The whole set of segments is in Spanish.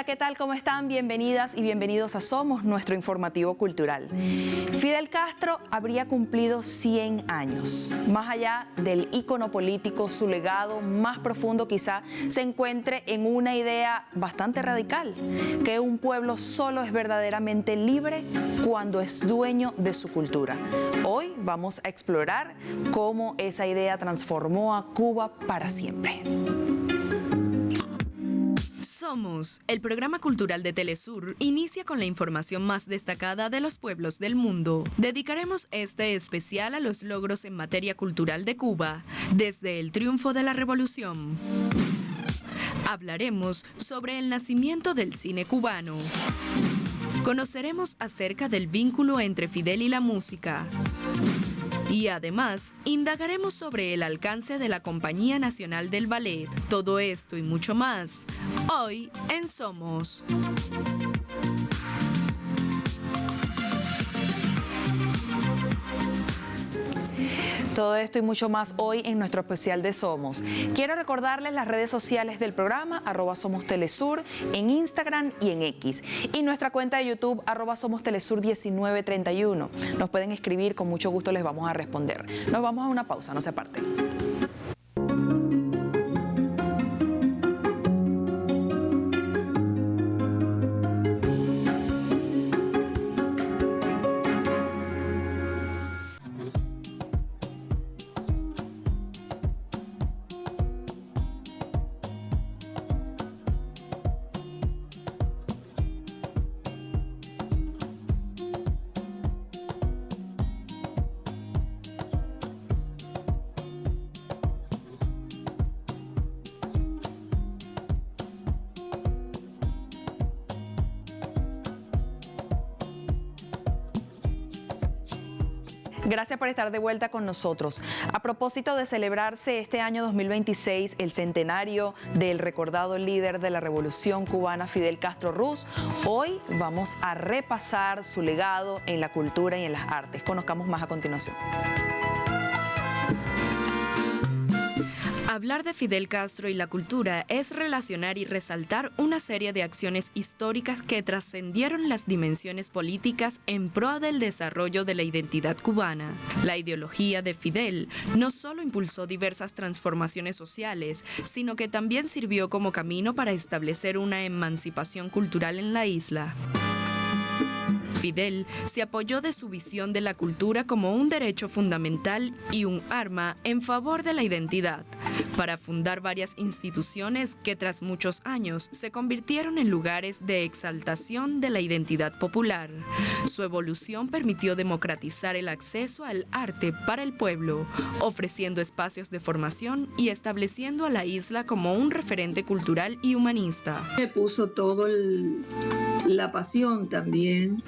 ¿qué tal? ¿Cómo están? Bienvenidas y bienvenidos a Somos, nuestro informativo cultural. Fidel Castro habría cumplido 100 años. Más allá del ícono político, su legado más profundo quizá se encuentre en una idea bastante radical, que un pueblo solo es verdaderamente libre cuando es dueño de su cultura. Hoy vamos a explorar cómo esa idea transformó a Cuba para siempre. Somos, el programa cultural de Telesur, inicia con la información más destacada de los pueblos del mundo. Dedicaremos este especial a los logros en materia cultural de Cuba, desde el triunfo de la Revolución. Hablaremos sobre el nacimiento del cine cubano. Conoceremos acerca del vínculo entre Fidel y la música. Y además, indagaremos sobre el alcance de la Compañía Nacional del Ballet. Todo esto y mucho más, hoy en Somos. Todo esto y mucho más hoy en nuestro especial de Somos. Quiero recordarles las redes sociales del programa, @SomosTelesur, en Instagram y en X. Y nuestra cuenta de YouTube, @SomosTelesur1931. Nos pueden escribir, con mucho gusto les vamos a responder. Nos vamos a una pausa, no se aparten. Gracias por estar de vuelta con nosotros. A propósito de celebrarse este año 2026 el centenario del recordado líder de la Revolución Cubana, Fidel Castro Ruz, hoy vamos a repasar su legado en la cultura y en las artes. Conozcamos más a continuación. Hablar de Fidel Castro y la cultura es relacionar y resaltar una serie de acciones históricas que trascendieron las dimensiones políticas en pro del desarrollo de la identidad cubana. La ideología de Fidel no solo impulsó diversas transformaciones sociales, sino que también sirvió como camino para establecer una emancipación cultural en la isla. Fidel se apoyó de su visión de la cultura como un derecho fundamental y un arma en favor de la identidad, para fundar varias instituciones que tras muchos años se convirtieron en lugares de exaltación de la identidad popular. Su evolución permitió democratizar el acceso al arte para el pueblo, ofreciendo espacios de formación y estableciendo a la isla como un referente cultural y humanista. Le puso la pasión también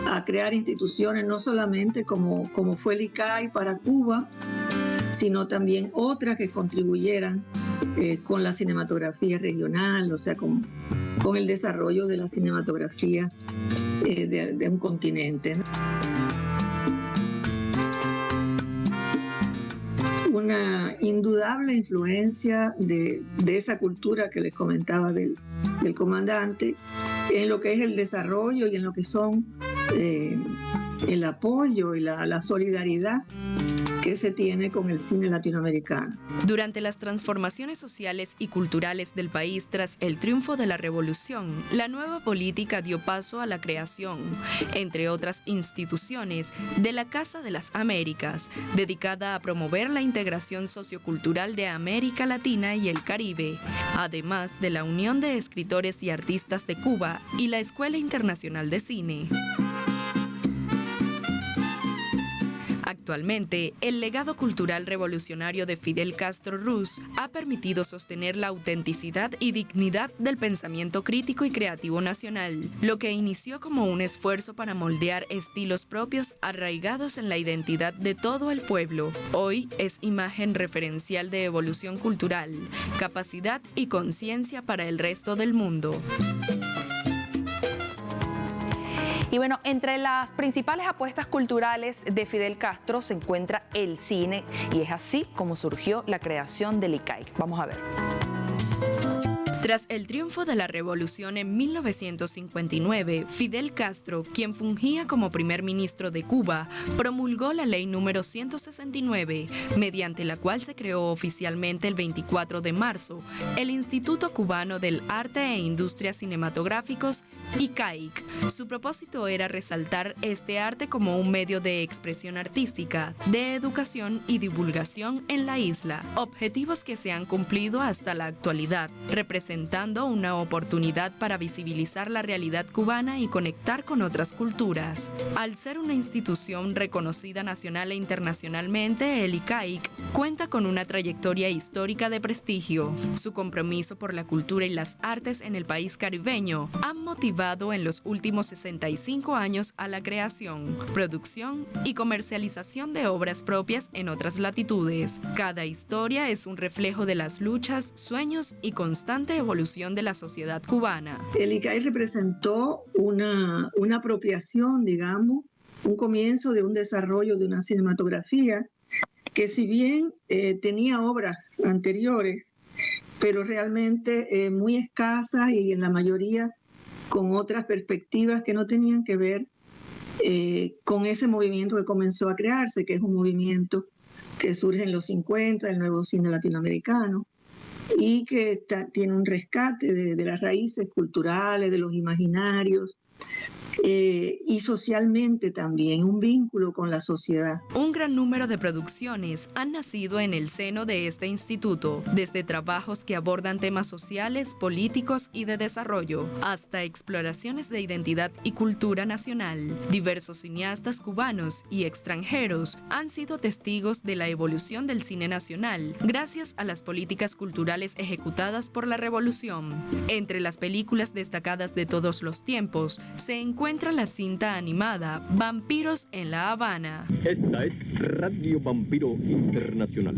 a crear instituciones, no solamente como fue el ICAI para Cuba, sino también otras que contribuyeran con la cinematografía regional, o sea, con el desarrollo de la cinematografía de un continente. Una indudable influencia de esa cultura que les comentaba del comandante en lo que es el desarrollo y en lo que son el apoyo y la solidaridad que se tiene con el cine latinoamericano. Durante las transformaciones sociales y culturales del país tras el triunfo de la Revolución, la nueva política dio paso a la creación, entre otras instituciones, de la Casa de las Américas, dedicada a promover la integración sociocultural de América Latina y el Caribe, además de la Unión de Escritores y Artistas de Cuba y la Escuela Internacional de Cine. Actualmente, el legado cultural revolucionario de Fidel Castro Ruz ha permitido sostener la autenticidad y dignidad del pensamiento crítico y creativo nacional, lo que inició como un esfuerzo para moldear estilos propios arraigados en la identidad de todo el pueblo. Hoy es imagen referencial de evolución cultural, capacidad y conciencia para el resto del mundo. Y bueno, entre las principales apuestas culturales de Fidel Castro se encuentra el cine, y es así como surgió la creación del ICAI. Vamos a ver. Tras el triunfo de la revolución en 1959, Fidel Castro, quien fungía como primer ministro de Cuba, promulgó la ley número 169, mediante la cual se creó oficialmente el 24 de marzo el Instituto Cubano del Arte e Industrias Cinematográficos, ICAIC. Su propósito era resaltar este arte como un medio de expresión artística, de educación y divulgación en la isla, objetivos que se han cumplido hasta la actualidad, representando una oportunidad para visibilizar la realidad cubana y conectar con otras culturas. Al ser una institución reconocida nacional e internacionalmente, el ICAIC cuenta con una trayectoria histórica de prestigio. Su compromiso por la cultura y las artes en el país caribeño han motivado en los últimos 65 años a la creación, producción y comercialización de obras propias en otras latitudes. Cada historia es un reflejo de las luchas, sueños y constante evolución de la sociedad cubana. El ICAIC representó una apropiación, digamos, un comienzo de un desarrollo de una cinematografía que, si bien tenía obras anteriores, pero realmente muy escasas y en la mayoría con otras perspectivas que no tenían que ver con ese movimiento que comenzó a crearse, que es un movimiento que surge en los 50, el nuevo cine latinoamericano, y que tiene un rescate de las raíces culturales, de los imaginarios, y socialmente también, un vínculo con la sociedad. Un gran número de producciones han nacido en el seno de este instituto, desde trabajos que abordan temas sociales, políticos y de desarrollo, hasta exploraciones de identidad y cultura nacional. Diversos cineastas cubanos y extranjeros han sido testigos de la evolución del cine nacional, gracias a las políticas culturales ejecutadas por la revolución. Entre las películas destacadas de todos los tiempos se encuentra la cinta animada Vampiros en La Habana. Esta es Radio Vampiro Internacional.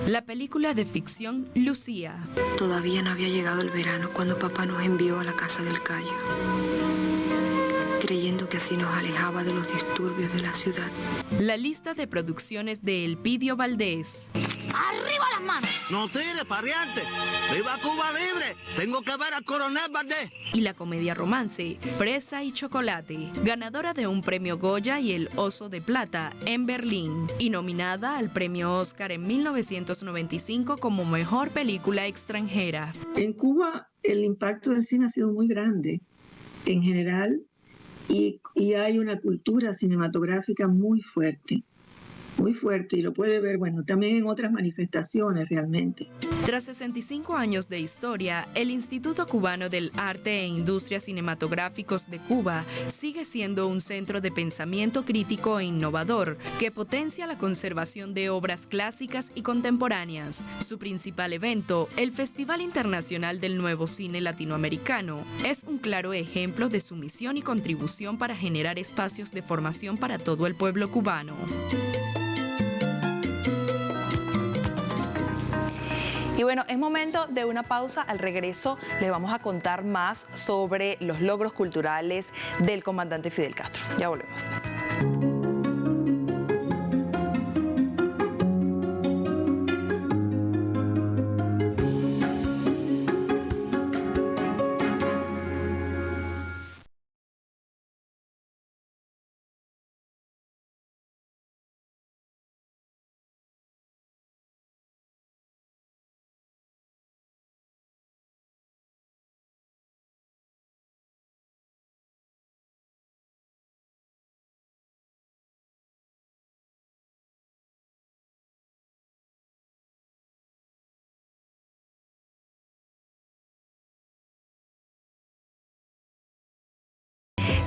La película de ficción Lucía. Todavía no había llegado el verano cuando papá nos envió a la casa del Cayo, creyendo que así nos alejaba de los disturbios de la ciudad. La lista de producciones de Elpidio Valdés. ¡Arriba las manos! ¡No tires, pariente! ¡Viva Cuba libre! ¡Tengo que ver al coronel Valdés! Y la comedia romance Fresa y Chocolate, ganadora de un premio Goya y el Oso de Plata en Berlín, y nominada al premio Oscar en 1995 como mejor película extranjera. En Cuba el impacto del cine ha sido muy grande en general, y hay una cultura cinematográfica muy fuerte, y lo puede ver, bueno, también en otras manifestaciones realmente. Tras 65 años de historia, el Instituto Cubano del Arte e Industrias Cinematográficos de Cuba sigue siendo un centro de pensamiento crítico e innovador que potencia la conservación de obras clásicas y contemporáneas. Su principal evento, el Festival Internacional del Nuevo Cine Latinoamericano, es un claro ejemplo de su misión y contribución para generar espacios de formación para todo el pueblo cubano. Y bueno, es momento de una pausa. Al regreso les vamos a contar más sobre los logros culturales del comandante Fidel Castro. Ya volvemos.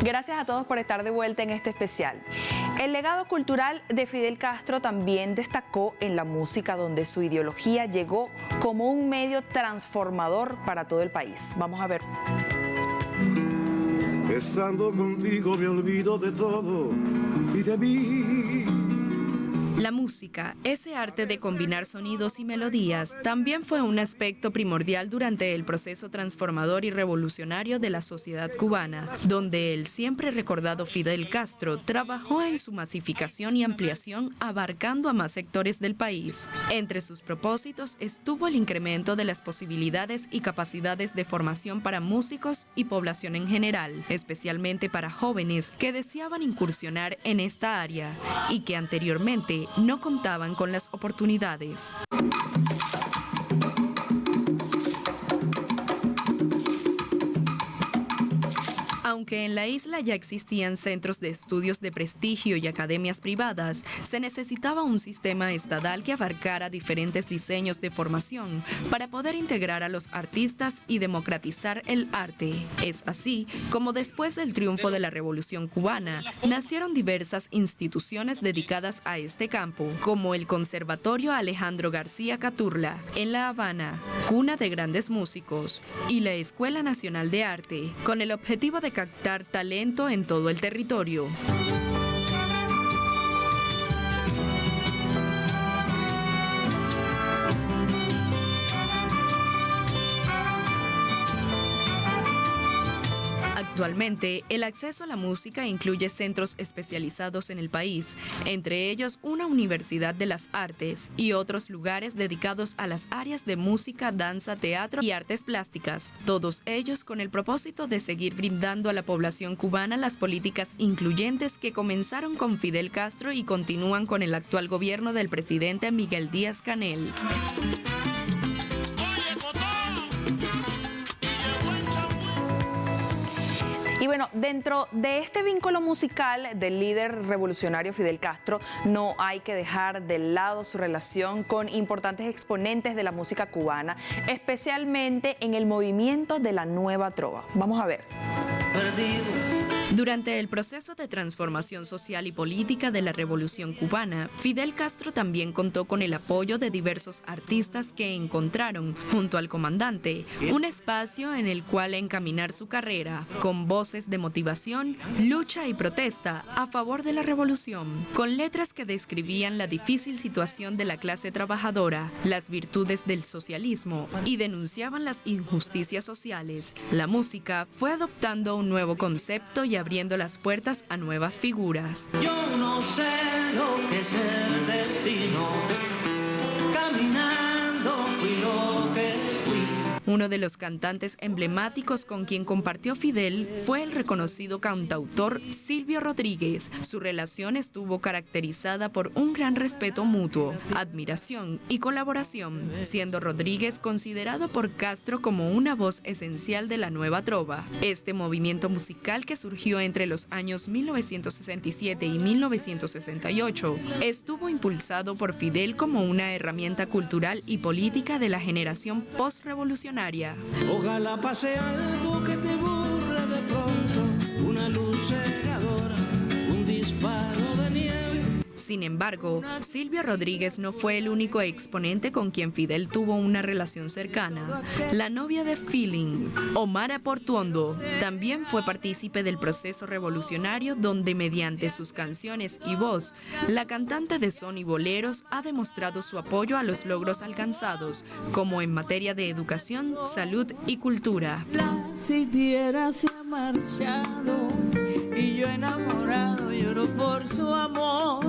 Gracias a todos por estar de vuelta en este especial. El legado cultural de Fidel Castro también destacó en la música, donde su ideología llegó como un medio transformador para todo el país. Vamos a ver. Estando contigo me olvido de todo y de mí. La música, ese arte de combinar sonidos y melodías, también fue un aspecto primordial durante el proceso transformador y revolucionario de la sociedad cubana, donde el siempre recordado Fidel Castro trabajó en su masificación y ampliación, abarcando a más sectores del país. Entre sus propósitos estuvo el incremento de las posibilidades y capacidades de formación para músicos y población en general, especialmente para jóvenes que deseaban incursionar en esta área y que anteriormente no contaban con las oportunidades. Aunque en la isla ya existían centros de estudios de prestigio y academias privadas, se necesitaba un sistema estatal que abarcara diferentes diseños de formación para poder integrar a los artistas y democratizar el arte. Es así como después del triunfo de la Revolución Cubana, nacieron diversas instituciones dedicadas a este campo, como el Conservatorio Alejandro García Caturla, en La Habana, cuna de grandes músicos, y la Escuela Nacional de Arte, con el objetivo de captar talento en todo el territorio. Actualmente, el acceso a la música incluye centros especializados en el país, entre ellos una Universidad de las Artes y otros lugares dedicados a las áreas de música, danza, teatro y artes plásticas, todos ellos con el propósito de seguir brindando a la población cubana las políticas incluyentes que comenzaron con Fidel Castro y continúan con el actual gobierno del presidente Miguel Díaz-Canel. Y bueno, dentro de este vínculo musical del líder revolucionario Fidel Castro, no hay que dejar de lado su relación con importantes exponentes de la música cubana, especialmente en el movimiento de la Nueva Trova. Vamos a ver. Durante el proceso de transformación social y política de la Revolución Cubana, Fidel Castro también contó con el apoyo de diversos artistas que encontraron, junto al comandante, un espacio en el cual encaminar su carrera, con voces de motivación, lucha y protesta a favor de la revolución, con letras que describían la difícil situación de la clase trabajadora, las virtudes del socialismo y denunciaban las injusticias sociales. La música fue adoptando un nuevo concepto y abriendo las puertas a nuevas figuras. Yo no sé lo que es el destino, caminando fui lo que fui. Uno de los cantantes emblemáticos con quien compartió Fidel fue el reconocido cantautor Silvio Rodríguez. Su relación estuvo caracterizada por un gran respeto mutuo, admiración y colaboración, siendo Rodríguez considerado por Castro como una voz esencial de la Nueva Trova. Este movimiento musical, que surgió entre los años 1967 y 1968, estuvo impulsado por Fidel como una herramienta cultural y política de la generación post-revolucionaria. Ojalá pase algo que te borre de pronto, una luz cegadora, un disparo de nieve. Sin embargo, Silvio Rodríguez no fue el único exponente con quien Fidel tuvo una relación cercana. La novia de Feeling, Omara Portuondo, también fue partícipe del proceso revolucionario, donde mediante sus canciones y voz, la cantante de son y boleros ha demostrado su apoyo a los logros alcanzados, como en materia de educación, salud y cultura. Si tierra se ha marchado y yo enamorado lloro por su amor.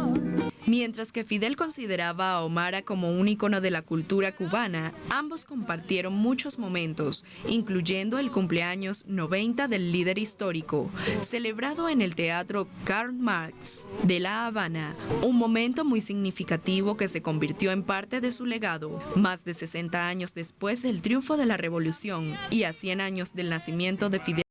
Mientras que Fidel consideraba a Omara como un ícono de la cultura cubana, ambos compartieron muchos momentos, incluyendo el cumpleaños 90 del líder histórico, celebrado en el Teatro Karl Marx de La Habana, un momento muy significativo que se convirtió en parte de su legado. Más de 60 años después del triunfo de la Revolución y a 100 años del nacimiento de Fidel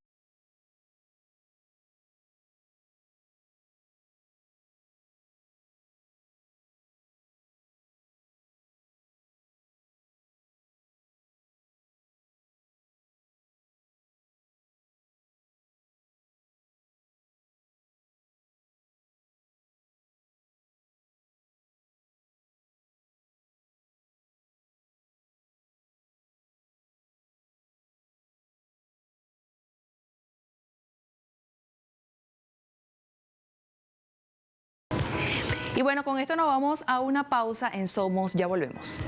Y bueno, con esto nos vamos a una pausa en Somos, ya volvemos.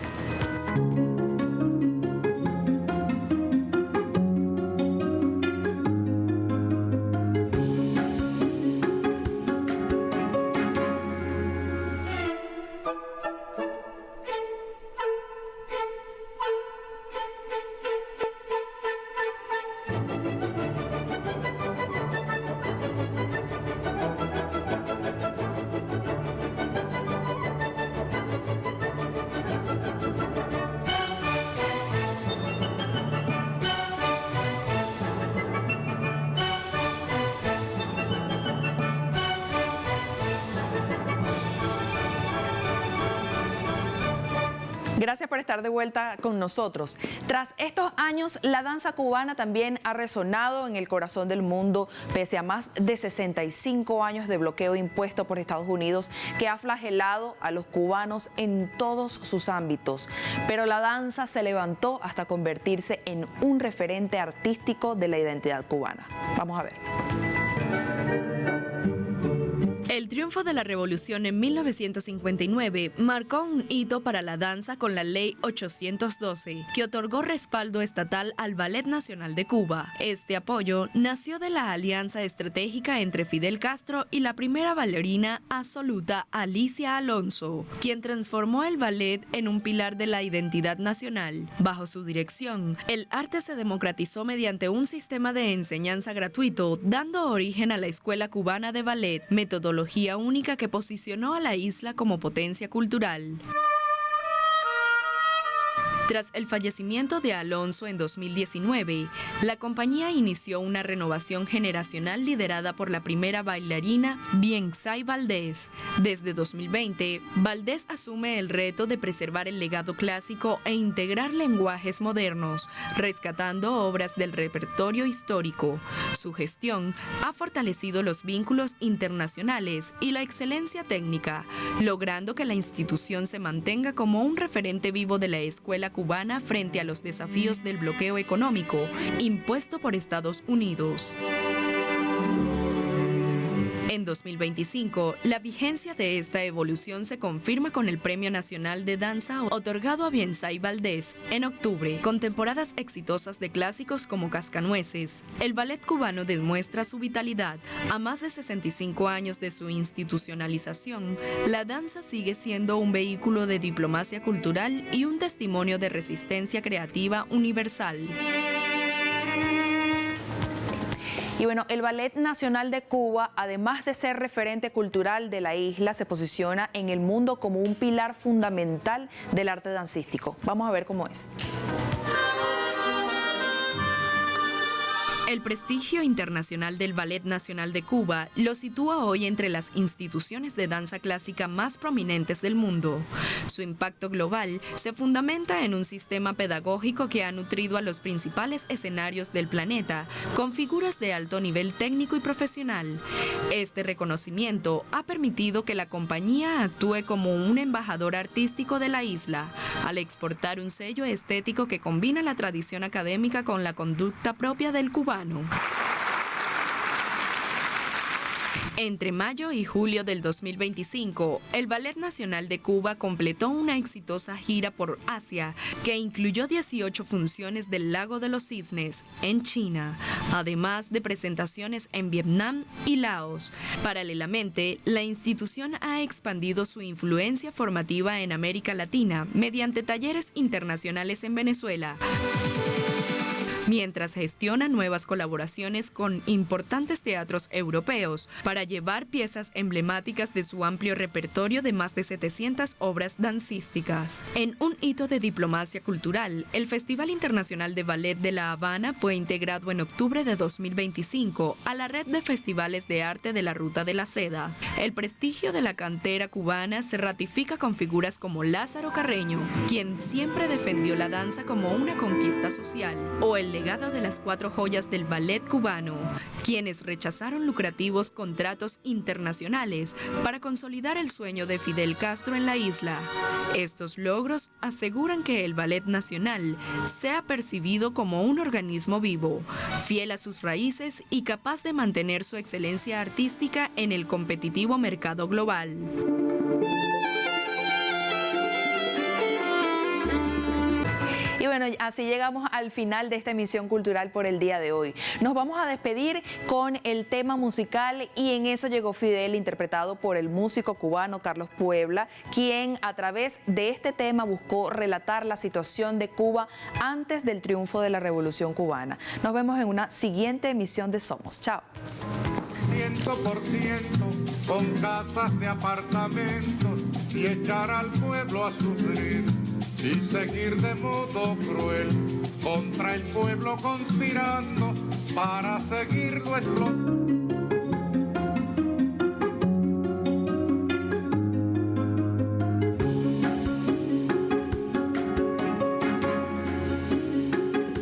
Gracias por estar de vuelta con nosotros. Tras estos años, la danza cubana también ha resonado en el corazón del mundo, pese a más de 65 años de bloqueo impuesto por Estados Unidos, que ha flagelado a los cubanos en todos sus ámbitos. Pero la danza se levantó hasta convertirse en un referente artístico de la identidad cubana. Vamos a ver. El triunfo de la revolución en 1959 marcó un hito para la danza con la Ley 812, que otorgó respaldo estatal al Ballet Nacional de Cuba. Este apoyo nació de la alianza estratégica entre Fidel Castro y la primera bailarina absoluta Alicia Alonso, quien transformó el ballet en un pilar de la identidad nacional. Bajo su dirección, el arte se democratizó mediante un sistema de enseñanza gratuito, dando origen a la Escuela Cubana de Ballet, metodología única que posicionó a la isla como potencia cultural. Tras el fallecimiento de Alonso en 2019, la compañía inició una renovación generacional liderada por la primera bailarina, Biensay Valdés. Desde 2020, Valdés asume el reto de preservar el legado clásico e integrar lenguajes modernos, rescatando obras del repertorio histórico. Su gestión ha fortalecido los vínculos internacionales y la excelencia técnica, logrando que la institución se mantenga como un referente vivo de la escuela cubana frente a los desafíos del bloqueo económico impuesto por Estados Unidos. En 2025, la vigencia de esta evolución se confirma con el Premio Nacional de Danza otorgado a Biensay Valdés en octubre, con temporadas exitosas de clásicos como Cascanueces. El ballet cubano demuestra su vitalidad. A más de 65 años de su institucionalización, la danza sigue siendo un vehículo de diplomacia cultural y un testimonio de resistencia creativa universal. Y bueno, el Ballet Nacional de Cuba, además de ser referente cultural de la isla, se posiciona en el mundo como un pilar fundamental del arte dancístico. Vamos a ver cómo es. El prestigio internacional del Ballet Nacional de Cuba lo sitúa hoy entre las instituciones de danza clásica más prominentes del mundo. Su impacto global se fundamenta en un sistema pedagógico que ha nutrido a los principales escenarios del planeta con figuras de alto nivel técnico y profesional. Este reconocimiento ha permitido que la compañía actúe como un embajador artístico de la isla, al exportar un sello estético que combina la tradición académica con la conducta propia del cubano. Entre mayo y julio del 2025, el Ballet Nacional de Cuba completó una exitosa gira por Asia que incluyó 18 funciones del Lago de los Cisnes, en China, además de presentaciones en Vietnam y Laos. Paralelamente, la institución ha expandido su influencia formativa en América Latina mediante talleres internacionales en Venezuela, mientras gestiona nuevas colaboraciones con importantes teatros europeos para llevar piezas emblemáticas de su amplio repertorio de más de 700 obras dancísticas. En un hito de diplomacia cultural, el Festival Internacional de Ballet de La Habana fue integrado en octubre de 2025 a la red de festivales de arte de la Ruta de la Seda. El prestigio de la cantera cubana se ratifica con figuras como Lázaro Carreño, quien siempre defendió la danza como una conquista social, o el legado de las 4 joyas del ballet cubano, quienes rechazaron lucrativos contratos internacionales para consolidar el sueño de Fidel Castro en la isla. Estos logros aseguran que el Ballet Nacional sea percibido como un organismo vivo, fiel a sus raíces y capaz de mantener su excelencia artística en el competitivo mercado global. bueno, así llegamos al final de esta emisión cultural por el día de hoy. Nos vamos a despedir con el tema musical y en eso llegó Fidel, interpretado por el músico cubano Carlos Puebla, quien a través de este tema buscó relatar la situación de Cuba antes del triunfo de la Revolución Cubana. Nos vemos en una siguiente emisión de Somos. Chao. 100% con casas de apartamentos y echar al pueblo a sufrir y seguir de modo cruel contra el pueblo conspirando para seguirlo explotando.